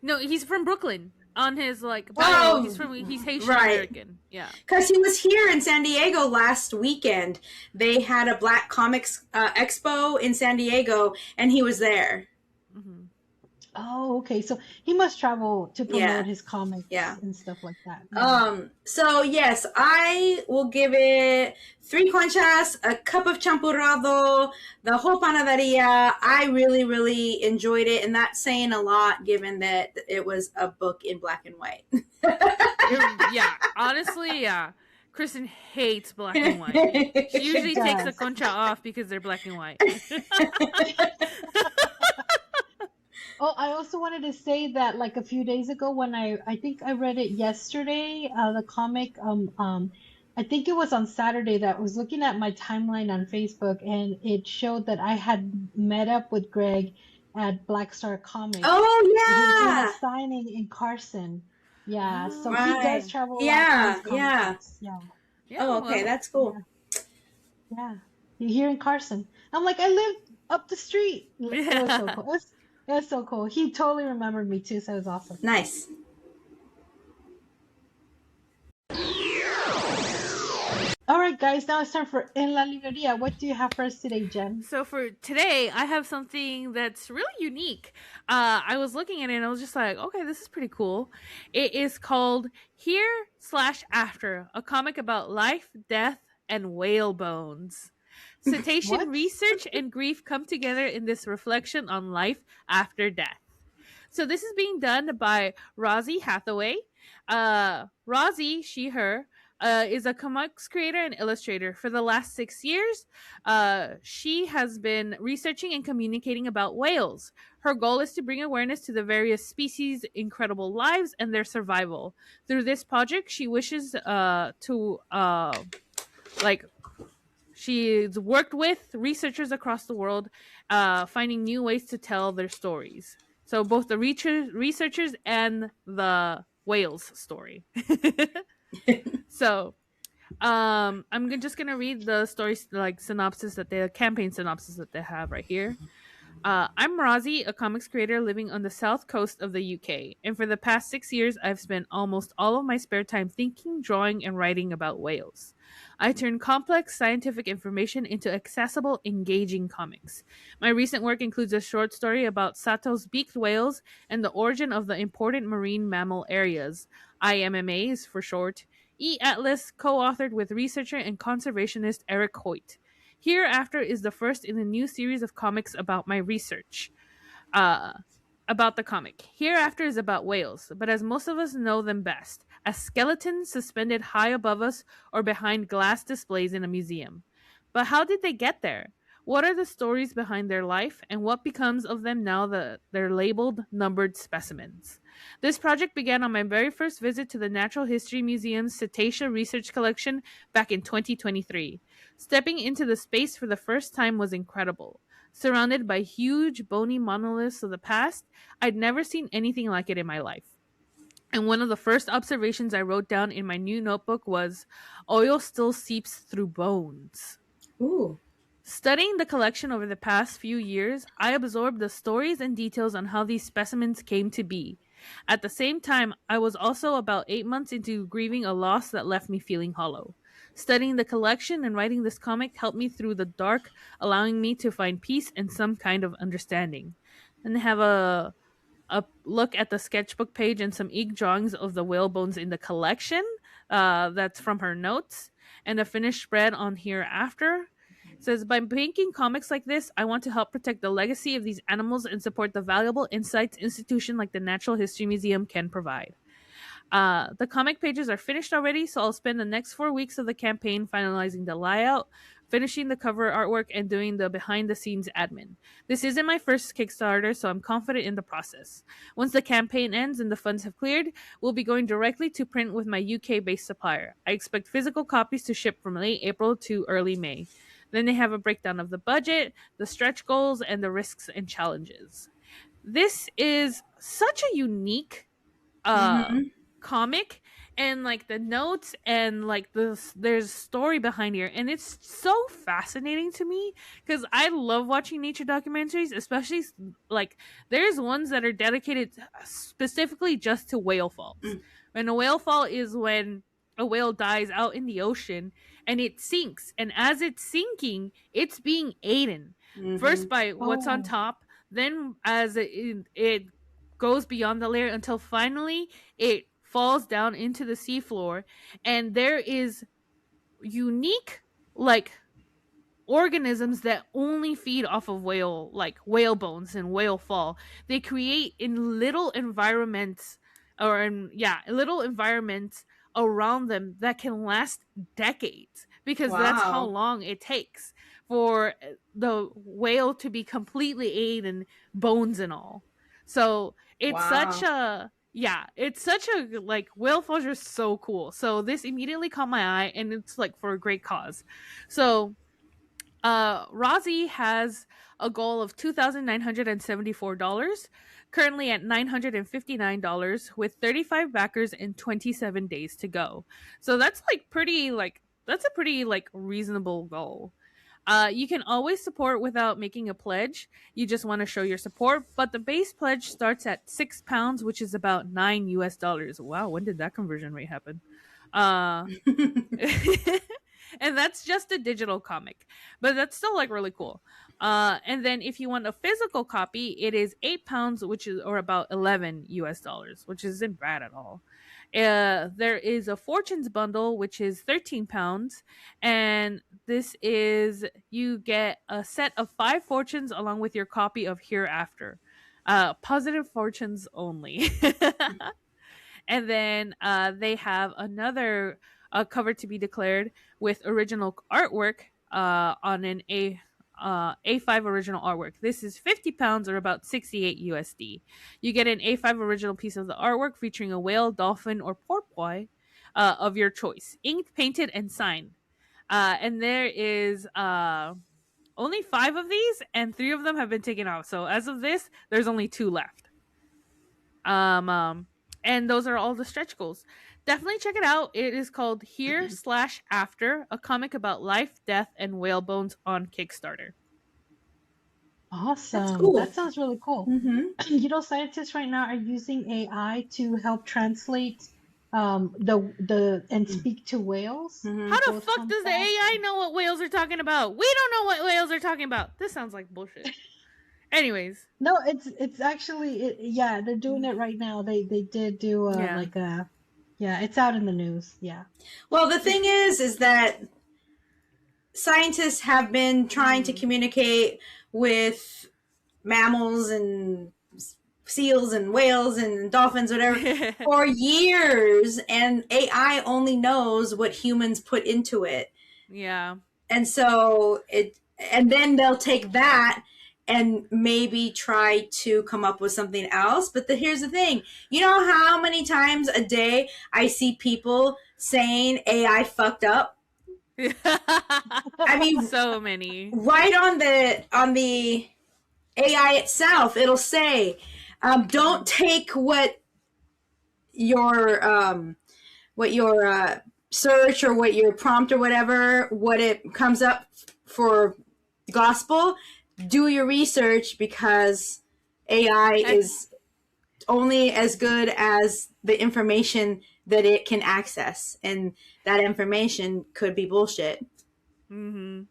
No, he's from Brooklyn. On his like, he's Haitian American. Yeah, because he was here in San Diego last weekend. They had a Black Comics Expo in San Diego, and he was there. Oh, okay. So he must travel to promote his comics and stuff like that. So yes, I will give it 3 conchas, a cup of champurrado, the whole panaderia. I really, really enjoyed it, and that's saying a lot given that it was a book in black and white. Yeah, honestly, yeah. Kristen hates black and white. She usually takes the concha off because they're black and white. Oh, I also wanted to say that like a few days ago when I think I read it yesterday, the comic, I think it was on Saturday that I was looking at my timeline on Facebook, and it showed that I had met up with Greg at Black Star Comics. Oh yeah, he was signing in Carson. Yeah, so he does travel. Yeah. Oh, okay, that's cool. Yeah, here in Carson. I'm like, I live up the street. It was so cool. It was so cool. He totally remembered me too, so it was awesome. Nice. All right, guys, now it's time for En la Librería. What do you have for us today, Jen? So for today, I have something that's really unique. I was looking at it and I was just like, okay, this is pretty cool. It is called Here/After, a comic about life, death, and whale bones. Cetacean What? research and grief come together in this reflection on life after death. So this is being done by Rozi Hathaway. Rozi, she, her, is a comics creator and illustrator. For the last 6 years, she has been researching and communicating about whales. Her goal is to bring awareness to the various species' incredible lives and their survival. Through this project, she wishes she's worked with researchers across the world, finding new ways to tell their stories. So both the researchers and the whales story. So I'm just gonna read the story synopsis campaign synopsis that they have right here. I'm Rozi, a comics creator living on the south coast of the UK, and for the past 6 years, I've spent almost all of my spare time thinking, drawing, and writing about whales. I turn complex scientific information into accessible, engaging comics. My recent work includes a short story about Sato's beaked whales and the origin of the important marine mammal areas, IMMAs for short, E-Atlas, co-authored with researcher and conservationist Eric Hoyt. Hereafter is the first in a new series of comics about my research. About the comic. Hereafter is about whales, but as most of us know them best, as skeletons suspended high above us or behind glass displays in a museum. But how did they get there? What are the stories behind their life, and what becomes of them now that they're labeled numbered specimens? This project began on my very first visit to the Natural History Museum's Cetacea Research Collection back in 2023. Stepping into the space for the first time was incredible. Surrounded by huge, bony monoliths of the past, I'd never seen anything like it in my life. And one of the first observations I wrote down in my new notebook was, oil still seeps through bones. Ooh. Studying the collection over the past few years, I absorbed the stories and details on how these specimens came to be. At the same time, I was also about 8 months into grieving a loss that left me feeling hollow. Studying the collection and writing this comic helped me through the dark, allowing me to find peace and some kind of understanding. And they have a look at the sketchbook page and some ink drawings of the whale bones in the collection. That's from her notes. And a finished spread on Hereafter. It says, by making comics like this, I want to help protect the legacy of these animals and support the valuable insights institution like the Natural History Museum can provide. The comic pages are finished already, so I'll spend the next 4 weeks of the campaign finalizing the layout, finishing the cover artwork, and doing the behind-the-scenes admin. This isn't my first Kickstarter, so I'm confident in the process. Once the campaign ends and the funds have cleared, we'll be going directly to print with my UK-based supplier. I expect physical copies to ship from late April to early May. Then they have a breakdown of the budget, the stretch goals, and the risks and challenges. This is such a unique comic, and the notes and there's story behind here, and it's so fascinating to me because I love watching nature documentaries, especially there's ones that are dedicated specifically just to whale falls. And a whale fall is when a whale dies out in the ocean and it sinks, and as it's sinking, it's being eaten first by what's on top, then as it goes beyond the layer until finally it falls down into the seafloor, and there is unique organisms that only feed off of whale bones and whale fall. They create in little environments around them that can last decades, because that's how long it takes for the whale to be completely eaten, bones and all. So it's such a whale falls are so cool. So this immediately caught my eye, and it's for a great cause. So Rozi has a goal of $2,974, currently at $959, with 35 backers and 27 days to go. So that's a pretty reasonable goal. You can always support without making a pledge. You just want to show your support, but the base pledge starts at £6, which is about $9 US. Wow, when did that conversion rate happen? And that's just a digital comic, but that's still like really cool. And then if you want a physical copy, it is £8, which is or about $11, which isn't bad at all. There is a Fortunes bundle, which is £13, and this is you get a set of 5 fortunes along with your copy of Hereafter. Positive fortunes only. And then they have another cover to be declared with original artwork on an A5 original artwork. This is £50 or about 68 USD. You get an A5 original piece of the artwork featuring a whale, dolphin, or porpoise of your choice, inked, painted, and signed. And there is only 5 of these, and 3 of them have been taken off. So as of this, there's only 2 left. And those are all the stretch goals. Definitely check it out. It is called Here/After, a comic about life, death, and whale bones on Kickstarter. Awesome. That's cool. That sounds really cool. Mm-hmm. You know, scientists right now are using AI to help translate the and speak to whales. Mm-hmm. How the fuck does the AI know what whales are talking about? We don't know what whales are talking about. This sounds like bullshit. Anyways. No, it's actually yeah, they're doing it right now. They did do it's out in the news. Yeah. Well, the thing is that scientists have been trying to communicate with mammals and seals and whales and dolphins, whatever, for years, and AI only knows what humans put into it. Yeah. And so and then they'll take that and maybe try to come up with something else. But here's the thing. You know how many times a day I see people saying AI fucked up? I mean, so many. Right on the AI itself, it'll say, don't take what your search or what your prompt or whatever, what it comes up for gospel. Do your research, because AI is only as good as the information that it can access, and that information could be bullshit. Mm-hmm.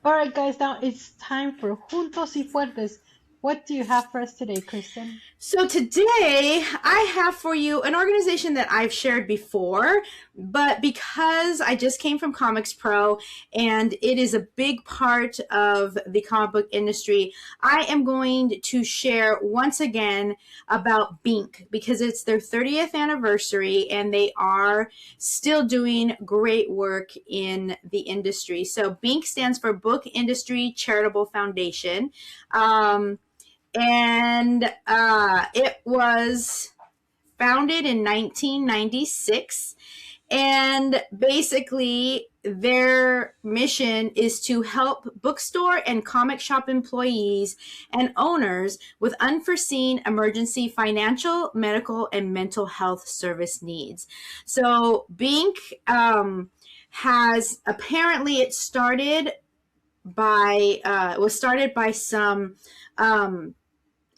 All right, guys, now it's time for Juntos y Fuertes. What do you have for us today, Kristen? So today I have for you an organization that I've shared before, but because I just came from Comics Pro and it is a big part of the comic book industry, I am going to share once again about BINC, because it's their 30th anniversary and they are still doing great work in the industry. So BINC stands for Book Industry Charitable Foundation. And it was founded in 1996. And basically, their mission is to help bookstore and comic shop employees and owners with unforeseen emergency financial, medical, and mental health service needs. So BINC has apparently it was started by some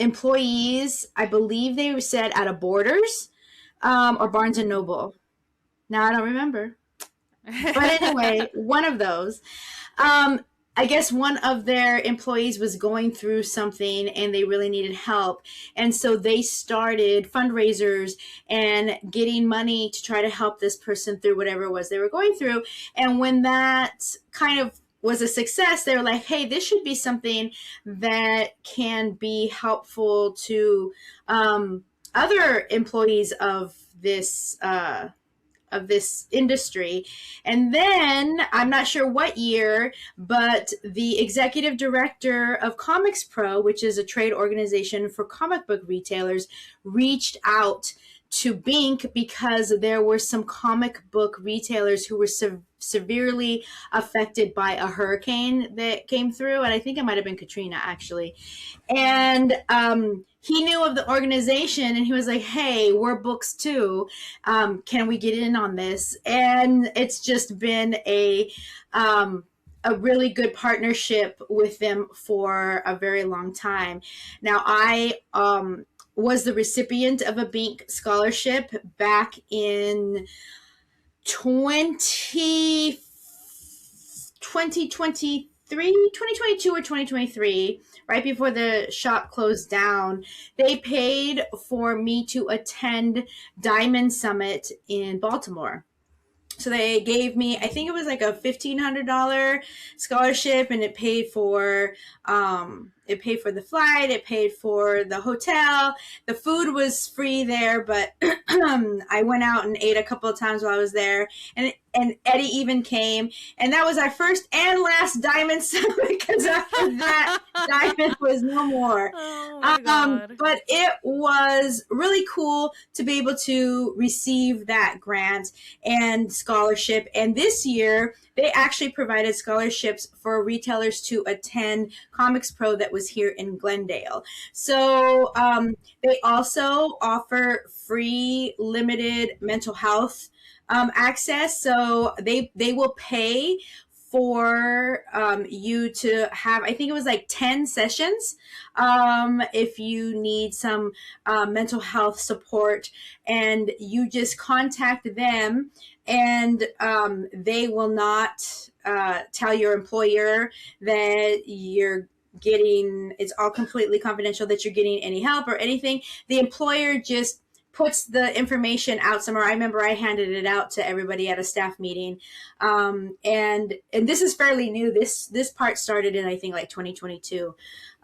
employees, I believe they said out of Borders or Barnes and Noble. Now I don't remember. But anyway, one of those. I guess one of their employees was going through something and they really needed help. And so they started fundraisers and getting money to try to help this person through whatever it was they were going through. And when that kind of was a success, they were like, hey, this should be something that can be helpful to other employees of this industry. And then I'm not sure what year, but the executive director of Comics Pro, which is a trade organization for comic book retailers, reached out to BINC because there were some comic book retailers who were severely affected by a hurricane that came through. And I think it might have been Katrina, actually. And he knew of the organization and he was like, hey, we're books too. Can we get in on this? And it's just been a really good partnership with them for a very long time. Now, I was the recipient of a BINC scholarship back in 2022 or 2023, right before the shop closed down, they paid for me to attend Diamond Summit in Baltimore. So they gave me, I think it was like a $1,500 scholarship, and it paid for the flight, it paid for the hotel. The food was free there, but I went out and ate a couple of times while I was there, and Eddie even came, and that was our first and last Diamond Summit, because after that, Diamond was no more. Oh my God. But it was really cool to be able to receive that grant and scholarship. And this year, they actually provided scholarships for retailers to attend Comics Pro that was here in Glendale. So they also offer free limited mental health access. So they will pay for you to have, I think it was like 10 sessions if you need some mental health support, and you just contact them, and they will not tell your employer that you're getting, it's all completely confidential, that you're getting any help or anything. The employer just puts the information out somewhere. I remember I handed it out to everybody at a staff meeting. And this is fairly new. This part started in, I think, like 2022.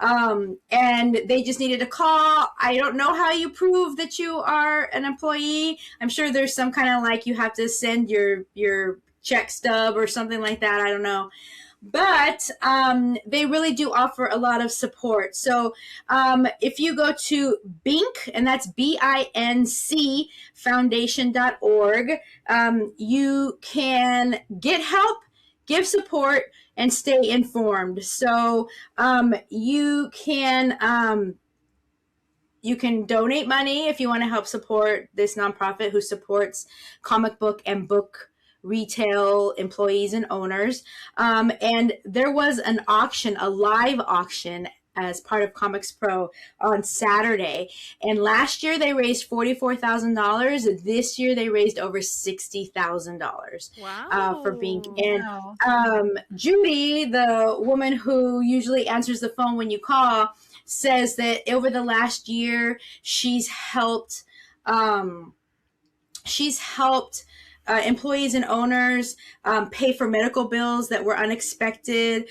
And they just needed a call. I don't know how you prove that you are an employee. I'm sure there's some kind of, like, you have to send your check stub or something like that. I don't know. But they really do offer a lot of support. So if you go to BINC, and that's BINC foundation.org, you can get help, give support, and stay informed. So you can donate money if you want to help support this nonprofit who supports comic book and book retail employees and owners. And there was an auction, a live auction, as part of Comics Pro on Saturday. And last year they raised $44,000. This year they raised over $60,000 for BINC. And Judy, the woman who usually answers the phone when you call, says that over the last year she's helped employees and owners pay for medical bills that were unexpected,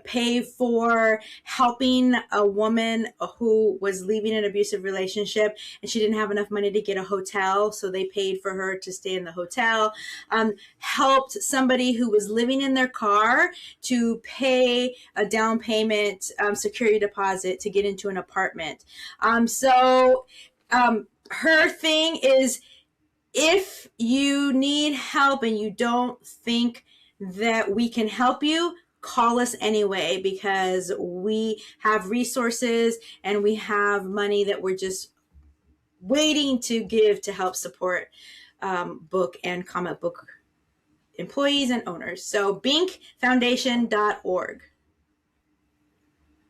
pay for helping a woman who was leaving an abusive relationship and she didn't have enough money to get a hotel, so they paid for her to stay in the hotel, helped somebody who was living in their car to pay a down payment security deposit to get into an apartment. Her thing is, if you need help and you don't think that we can help you, call us anyway, because we have resources and we have money that we're just waiting to give to help support book and comic book employees and owners. So bincfoundation.org.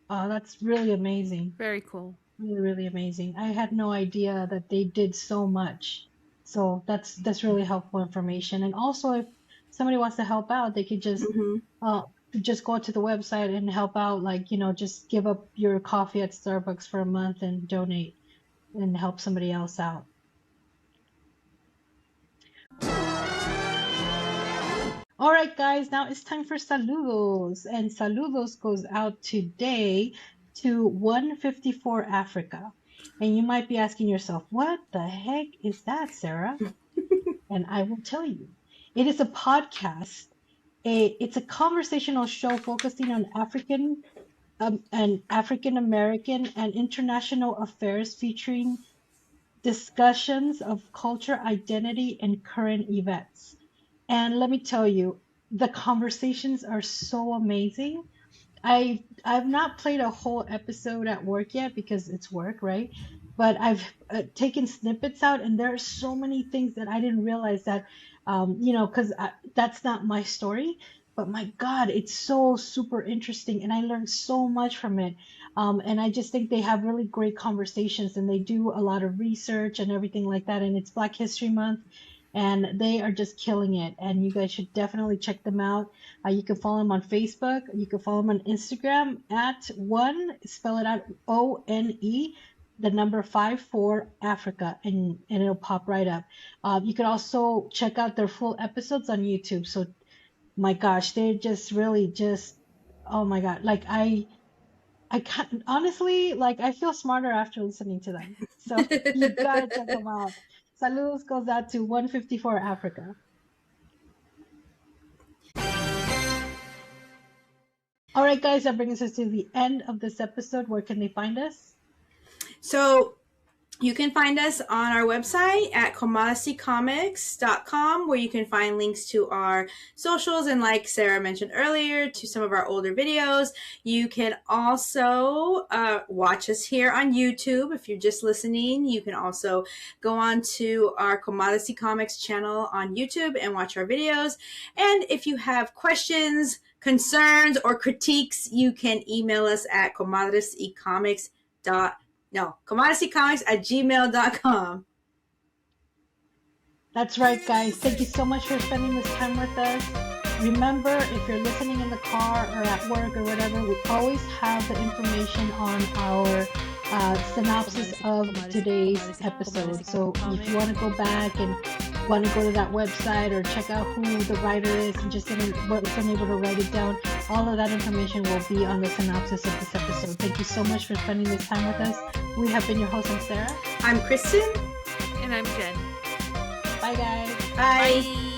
Oh, that's really amazing. Very cool. Really, really amazing. I had no idea that they did so much. So that's really helpful information. And also, if somebody wants to help out, they could just go to the website and help out. Like, just give up your coffee at Starbucks for a month and donate and help somebody else out. All right, guys, now it's time for saludos. And saludos goes out today to 154 Africa. And you might be asking yourself, what the heck is that, Sarah? And I will tell you. It is a podcast. It's a conversational show focusing on African American and international affairs, featuring discussions of culture, identity, and current events. And let me tell you, the conversations are so amazing. I've not played a whole episode at work yet because it's work, right? But I've taken snippets out, and there are so many things that I didn't realize that, because that's not my story. But my God, it's so super interesting, and I learned so much from it. And I just think they have really great conversations, and they do a lot of research and everything like that. And it's Black History Month. and they are just killing it. And you guys should definitely check them out. You can follow them on Facebook. You can follow them on Instagram at spell it out, ONE, the number 54 Africa, and it'll pop right up. You can also check out their full episodes on YouTube. So, my gosh, they're just really just, oh my God, like I can't, honestly, like I feel smarter after listening to them. So you gotta check them out. Saludos goes out to 154 Africa. All right, guys, that brings us to the end of this episode. Where can they find us? So you can find us on our website at commoditycomics.com, where you can find links to our socials and, like Sarah mentioned earlier, to some of our older videos. You can also watch us here on YouTube. If you're just listening, you can also go on to our Commodity Comics channel on YouTube and watch our videos. And if you have questions, concerns, or critiques, you can email us at commoditycomics@gmail.com. That's right, guys. Thank you so much for spending this time with us. Remember, if you're listening in the car or at work or whatever, we always have the information on our synopsis of today's episode. So if you want to go back and want to go to that website or check out who the writer is and just wasn't able to write it down, all of that information will be on the synopsis of this episode. Thank you so much for spending this time with us. We have been your host, I'm Sarah. I'm Kristen. And I'm Jen. Bye, guys. Bye. Bye.